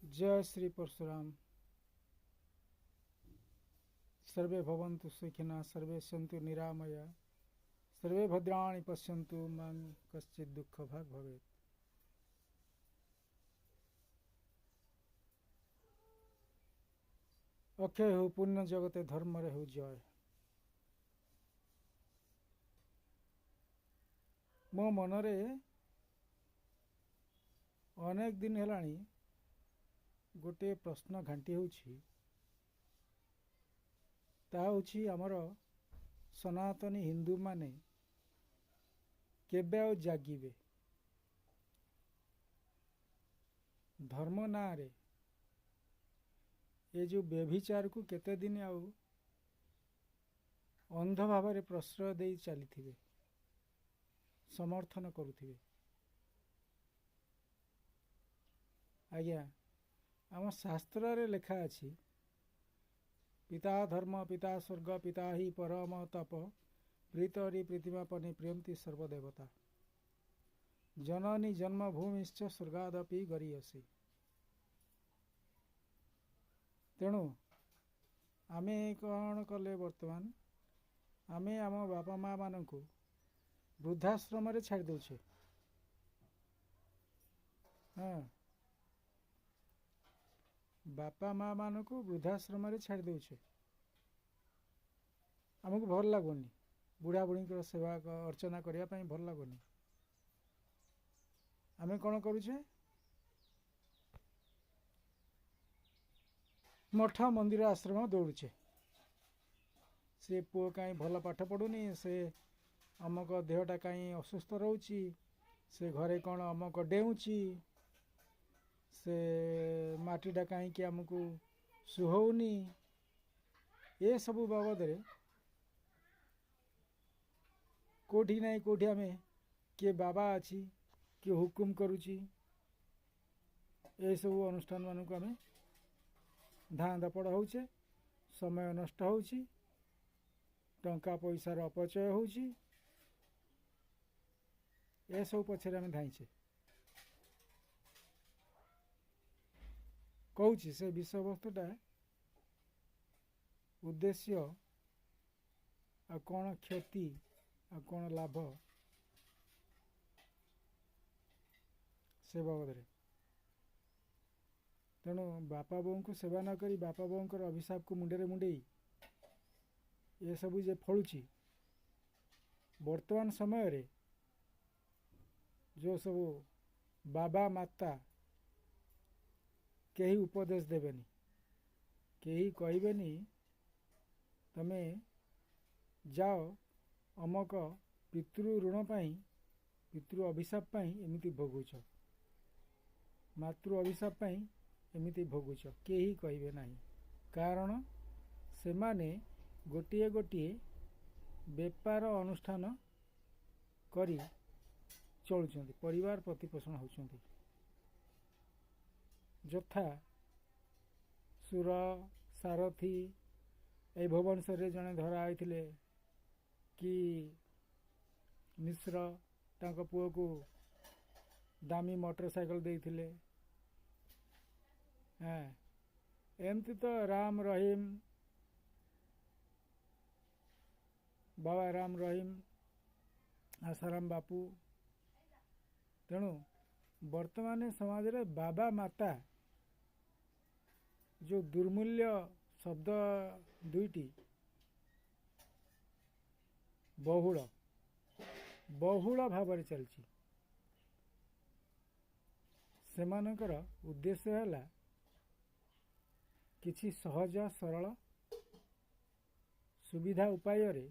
जय श्री परशुराम। सर्वे भवन्तु सुखिनः, सर्वे सन्तु निरामया, सर्वे भद्राणि पश्यन्तु मा कश्चित् दुःखभाग् भवेत्। अक्षय हो पुण्य जगते धर्म हो जय। मो मनरे अनेक दिन हेलाणी गोटे प्रश्न घांटी होछि, ता होछि आमर सनातनी हिंदू माने केबे आ जागिबे। धर्म ना रे ये जो व्यभिचार को केते दिन आउ अंध भाव में प्रश्रय दे चली समर्थन करुथिबे। आज्ञा आम शास्त्र रे लेखा अछि, पिता धर्म पिता स्वर्ग पिता ही परम तप, प्रीतरी प्रीतिमा पनि प्रियंती सर्वदेवता, जननी जन्मभूमिश्च स्वर्गादपि गरीयसी। तेणु आमे कौन कले वर्तमान आमे आम बापा माँ मानू वृद्धाश्रम रे छाड़ दौचे। हाँ, बापा माँ मान को वृद्धाश्रम रे छाड़ दौचे। आमको भल लगुनि बुढ़ा बुढ़ी सेवा अर्चना करने भल लगुनि। आमे कौन करुचे, मठ मंदिर आश्रम दौड़ुचे। से पुओ कहीं भल पाठ पढ़ुनी, से अमक देहटा कहीं असुस्थ रोची, से घरे कौन अमक डेउची, से माटीटा कहीं आमको सुहौनी, ये सबू बाबद कोठी नहीं कोठी आमे किए बाबा अच्छी किए हुकुम करुची, ये सबू अनुष्ठान मान को आमे धाँ दपड़ होचे, समय नष्ट होची, टंका पैसार अपचय होची, ये सब पछरे आमे धाइछे। कहूँ से विषय वस्तुटा उद्देश्य आ कौन क्षति आ कौन लाभ से बाबद। तेणु बापा बोऊ को सेवा न करी बापा बोऊर अभिशाप को मुंडे मुंडे ये सबू जे फलुची वर्तमान समय रे, जो सबू बाबा माता केही उपदेश देवेनी, केही कहबेनी तमे जाओ अमक पितृ ऋण पाई पितृ अभिशाप पाई एमिति भोगुच, मातृ अभिशाप पाई एमिति भोगुच, केही कहबे नाही। कारण से माने गोटिए गोटिए बेपार अनुष्ठान करी चलुचंती, परिवार प्रतिपोषण होचंती। यथा सुर सारथी ए भुवनेश्वर जड़े धरा होते कि मिश्र तांको पुओ को दामी मोटरसाइकिल देइथिले। हाँ, एमती तो राम रहीम बाबा राम रहीम आसाराम बापू। तेणु वर्तमान समाज रे बाबा माता जो दुर्मूल्य शब्द दुईटी बहुल बहुल भाव चलची। सेमानकर उद्देश्य है किछि सहज सरल सुविधा उपाय रे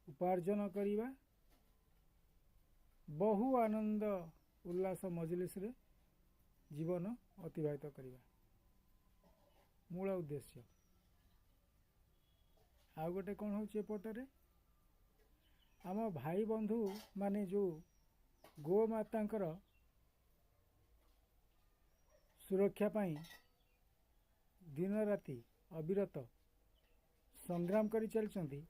उपार्जन करिबा, बहु आनंद उल्लास मजलिस रे जीवन अतिबाहित करिबा मूल उद्देश्य। आ गोटे कौन होचे पटरे आम भाई बंधु माने जो गो मातांकर सुरक्षा पाई दिन राति अविरत संग्राम करी चलचंती,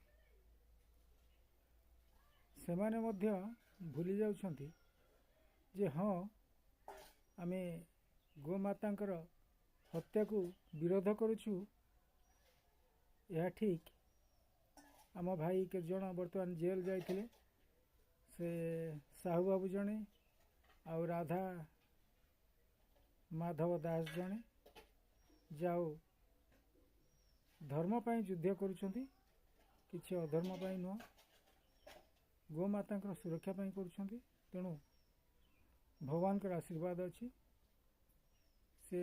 सेमाने मध्य भूली जाउछंती जे हाँ आमे ଗୋମାତାଙ୍କର ହତ୍ୟାକୁ ବିରୋଧ କରୁଛୁ, ଏହା ଠିକ୍। ଆମ ଭାଇ କେତେଜଣ ବର୍ତ୍ତମାନ ଜେଲ୍ ଯାଇଥିଲେ। ସେ ସାହୁ ବାବୁ ଜଣେ, ଆଉ ରାଧା ମାଧବ ଦାସ ଜଣେ, ଯାଉ ଧର୍ମ ପାଇଁ ଯୁଦ୍ଧ କରୁଛନ୍ତି, କିଛି ଅଧର୍ମ ପାଇଁ ନୁହଁ, ଗୋମାତାଙ୍କର ସୁରକ୍ଷା ପାଇଁ କରୁଛନ୍ତି। ତେଣୁ ଭଗବାନଙ୍କର ଆଶୀର୍ବାଦ ଅଛି। ସେ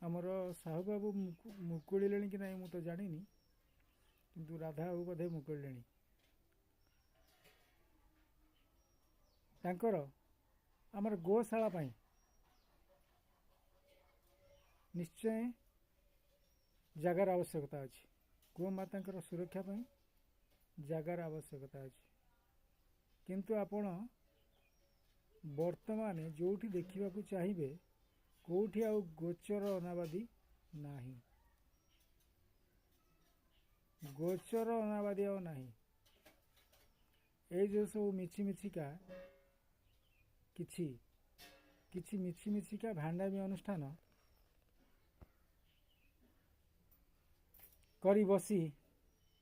ଆମର ସାହୁ ବାବୁ ମୁକୁଳିଲେଣି କି ନାହିଁ ମୁଁ ତ ଜାଣିନି, କିନ୍ତୁ ରାଧା ବାବୁ ବୋଧେ ମୁକୁଳିଲେଣି। ତାଙ୍କର ଆମର ଗୋଶାଳା ପାଇଁ ନିଶ୍ଚୟ ଜାଗାର ଆବଶ୍ୟକତା ଅଛି। ଗୋମାତାଙ୍କର ସୁରକ୍ଷା ପାଇଁ ଜାଗାର ଆବଶ୍ୟକତା ଅଛି। କିନ୍ତୁ ଆପଣ ବର୍ତ୍ତମାନ ଯେଉଁଠି ଦେଖିବାକୁ ଚାହିଁବେ, କେଉଁଠି ଆଉ ଗୋଚର ଅନାବାଦୀ ନାହିଁ। ଗୋଚର ଅନାବାଦୀ ଆଉ ନାହିଁ। ଏଇ ଯେଉଁ ସବୁ ମିଛିମିଛିକା କିଛି ମିଛିମିଛିକା ଭାଣ୍ଡାମି ଅନୁଷ୍ଠାନ କରି ବସି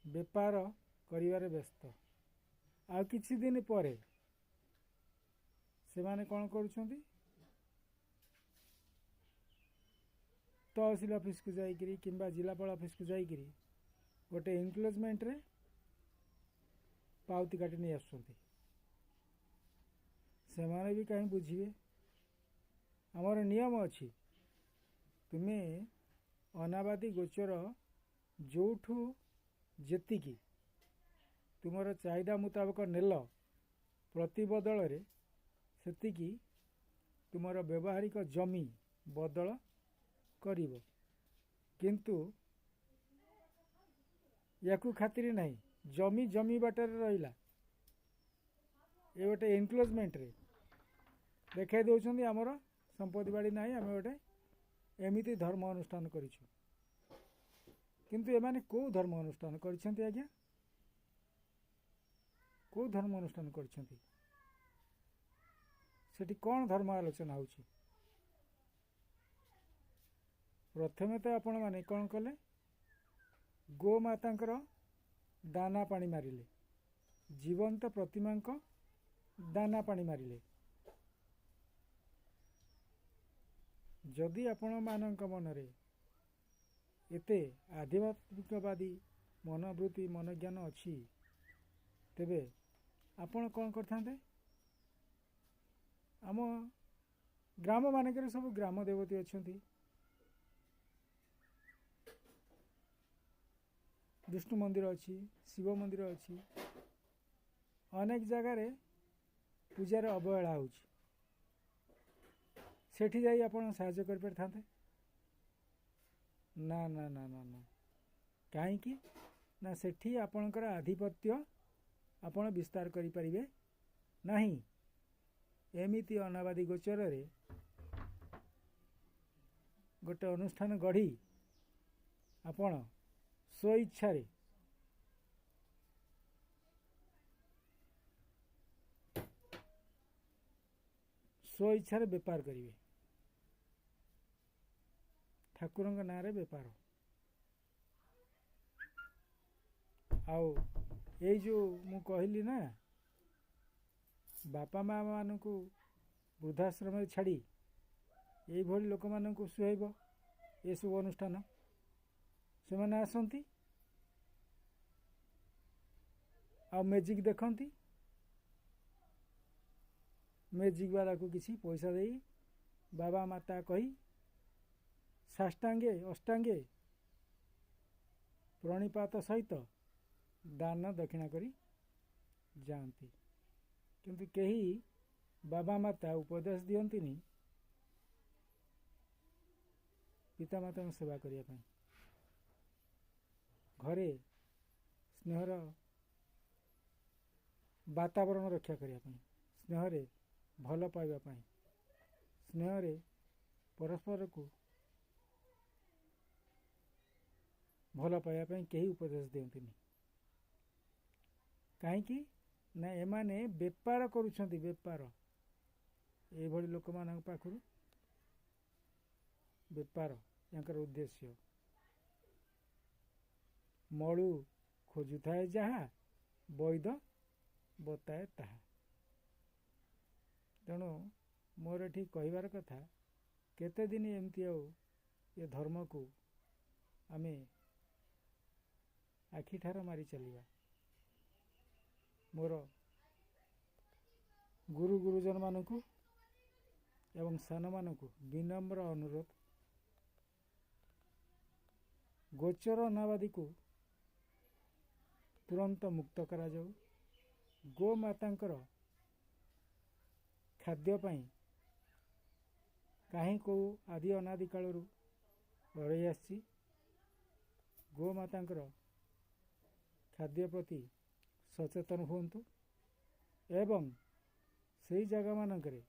ବେପାର କରିବାରେ ବ୍ୟସ୍ତ। ଆଉ କିଛି ଦିନ ପରେ ସେମାନେ କ'ଣ କରୁଛନ୍ତି, ତହସିଲ ଅଫିସକୁ ଯାଇକରି କିମ୍ବା ଜିଲ୍ଲାପାଳ ଅଫିସକୁ ଯାଇକରି ଗୋଟେ ଏନକ୍ଲୋଜମେଣ୍ଟରେ ପାଉତି କାଟି ନେଇ ଆସୁଛନ୍ତି। ସେମାନେ ବି କାହିଁ ବୁଝିବେ? ଆମର ନିୟମ ଅଛି, ତୁମେ ଅନାବାଦୀ ଗୋଚର ଯେଉଁଠୁ ଯେତିକି ତୁମର ଚାହିଦା ମୁତାବକ ନେଲ, ପ୍ରତି ବଦଳରେ ସେତିକି ତୁମର ବ୍ୟବହାରିକ ଜମି ବଦଳ କରିବ। କିନ୍ତୁ ୟାକୁ ଖାତିର ନାହିଁ, ଜମି ବାଟରେ ରହିଲା। ଏ ଗୋଟେ ଏନକ୍ଲୋଜମେଣ୍ଟରେ ଦେଖାଇ ଦେଉଛନ୍ତି ଆମର ସମ୍ପତ୍ତି ବାଡ଼ି ନାହିଁ, ଆମେ ଗୋଟେ ଏମିତି ଧର୍ମ ଅନୁଷ୍ଠାନ କରିଛୁ। କିନ୍ତୁ ଏମାନେ କେଉଁ ଧର୍ମ ଅନୁଷ୍ଠାନ କରିଛନ୍ତି ଆଜ୍ଞା? କେଉଁ ଧର୍ମ ଅନୁଷ୍ଠାନ କରିଛନ୍ତି? ସେଠି କ'ଣ ଧର୍ମ ଆଲୋଚନା ହେଉଛି? ପ୍ରଥମେ ତ ଆପଣମାନେ କ'ଣ କଲେ? ଗୋମାତାଙ୍କର ଦାନା ପାଣି ମାରିଲେ, ଜୀବନ୍ତ ପ୍ରତିମାଙ୍କ ଦାନା ପାଣି ମାରିଲେ। ଯଦି ଆପଣମାନଙ୍କ ମନରେ ଏତେ ଆଧ୍ୟାତ୍ମିକବାଦୀ ମନୋବୃତ୍ତି ମନୋଜ୍ଞାନ ଅଛି, ତେବେ ଆପଣ କ'ଣ କରିଥାନ୍ତେ? ଆମ ଗ୍ରାମମାନଙ୍କରେ ସବୁ ଗ୍ରାମ ଦେବତୀ ଅଛନ୍ତି। ବିଷ୍ଣୁ ମନ୍ଦିର ଅଛି, ଶିବ ମନ୍ଦିର ଅଛି। ଅନେକ ଜାଗାରେ ପୂଜାରେ ଅବହେଳା ହେଉଛି। ସେଠି ଯାଇ ଆପଣ ସାହାଯ୍ୟ କରିପାରିଥାନ୍ତେ। ନା ନା ନା ନା ନା କାହିଁକି ନା ସେଠି ଆପଣଙ୍କର ଆଧିପତ୍ୟ ଆପଣ ବିସ୍ତାର କରିପାରିବେ ନାହିଁ। ଏମିତି ଅନାବାଦୀ ଗୋଚରରେ ଗୋଟେ ଅନୁଷ୍ଠାନ ଗଢ଼ି ଆପଣ ସ୍ୱଇଚ୍ଛାରେ ବେପାର କରିବେ। ଠାକୁରଙ୍କ ନାଁରେ ବେପାର। ଆଉ ଏଇ ଯେଉଁ ମୁଁ କହିଲି ନା, ବାପା ମା ମାନଙ୍କୁ ବୃଦ୍ଧାଶ୍ରମରେ ଛାଡ଼ି ଏଇଭଳି ଲୋକମାନଙ୍କୁ ସୁହାଇବ ଏସବୁ ଅନୁଷ୍ଠାନ। ସେମାନେ ଆସନ୍ତି ଆଉ ମ୍ୟାଜିକ୍ ଦେଖନ୍ତି। ମ୍ୟାଜିକ୍ ବାଲାକୁ କିଛି ପଇସା ଦେଇ ବାବା ମାତା କହି ସାଷ୍ଟାଙ୍ଗେ ଅଷ୍ଟାଙ୍ଗେ ପ୍ରଣିପାତ ସହିତ ଦାନ ଦକ୍ଷିଣା କରି ଯାଆନ୍ତି। କିନ୍ତୁ କେହି ବାବା ମାତା ଉପଦେଶ ଦିଅନ୍ତିନି ପିତାମାତାଙ୍କ ସେବା କରିବା ପାଇଁ, ଘରେ ସ୍ନେହର ବାତାବରଣ ରକ୍ଷା କରିବା ପାଇଁ, ସ୍ନେହରେ ଭଲ ପାଇବା ପାଇଁ, ସ୍ନେହରେ ପରସ୍ପରକୁ ଭଲ ପାଇବା ପାଇଁ କେହି ଉପଦେଶ ଦିଅନ୍ତିନି। କାହିଁକି ନା ଏମାନେ ବେପାର କରୁଛନ୍ତି। ବେପାର ଏଇଭଳି ଲୋକମାନଙ୍କ ପାଖରୁ ବେପାର ୟାଙ୍କର ଉଦ୍ଦେଶ୍ୟ। ମଳୁ ଖୋଜୁଥାଏ ଯାହା, ବୈଦ ବତାଏ ତାହା। ତେଣୁ ମୋର ଏଠି କହିବାର କଥା, କେତେ ଦିନ ଏମିତି ଆଉ ଏ ଧର୍ମକୁ ଆମେ ଆଖିଠାର ମାରି ଚାଲିବା। ମୋର ଗୁରୁ ଗୁରୁଜନମାନଙ୍କୁ ଏବଂ ସାନମାନଙ୍କୁ ବିନମ୍ର ଅନୁରୋଧ, ଗୋଚର ଅନାବାଦୀକୁ ତୁରନ୍ତ ମୁକ୍ତ କରାଯାଉ। ଗୋମାତାଙ୍କର ଖାଦ୍ୟ ପାଇଁ କାହିଁ କେଉଁ ଆଦି ଅନାଦି କାଳରୁ ରହି ଆସିଛି। ଗୋମାତାଙ୍କର ଖାଦ୍ୟ ପ୍ରତି ସଚେତନ ହୁଅନ୍ତୁ ଏବଂ ସେହି ଜାଗାମାନଙ୍କରେ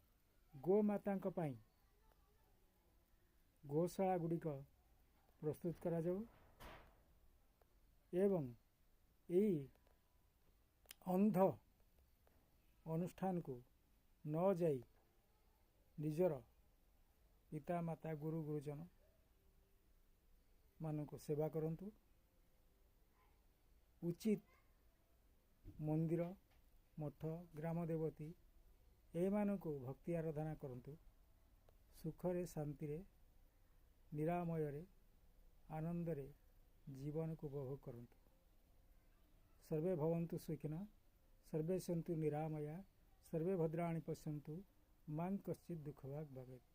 ଗୋମାତାଙ୍କ ପାଇଁ ଗୋଶାଳା ଗୁଡ଼ିକ ପ୍ରସ୍ତୁତ କରାଯାଉ ଏବଂ ଏହି ଅନ୍ଧ ଅନୁଷ୍ଠାନକୁ ନ ଯାଇ ନିଜର ପିତାମାତା ଗୁରୁ ଗୁରୁଜନ ମାନଙ୍କୁ ସେବା କରନ୍ତୁ। ଉଚିତ ମନ୍ଦିର, ମଠ, ଗ୍ରାମ ଦେବତୀ ଏମାନଙ୍କୁ ଭକ୍ତି ଆରାଧନା କରନ୍ତୁ। ସୁଖରେ, ଶାନ୍ତିରେ, ନିରାମୟରେ, ଆନନ୍ଦରେ ଜୀବନକୁ ଉପଭୋଗ କରନ୍ତୁ। ସର୍ବେ ଭବନ୍ତୁ ସୁଖିନଃ, ସର୍ବେ ସନ୍ତୁ ନିରାମୟା, ସର୍ବେ ଭଦ୍ରାଣି ପଶ୍ୟନ୍ତୁ, ମାଂ କଶ୍ଚିତ୍ ଦୁଃଖଭାଗ୍ ଭବେତ୍।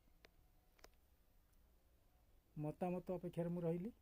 ମତାମତ ଅପେକ୍ଷାରେ ମୁଁ ରହିଲି।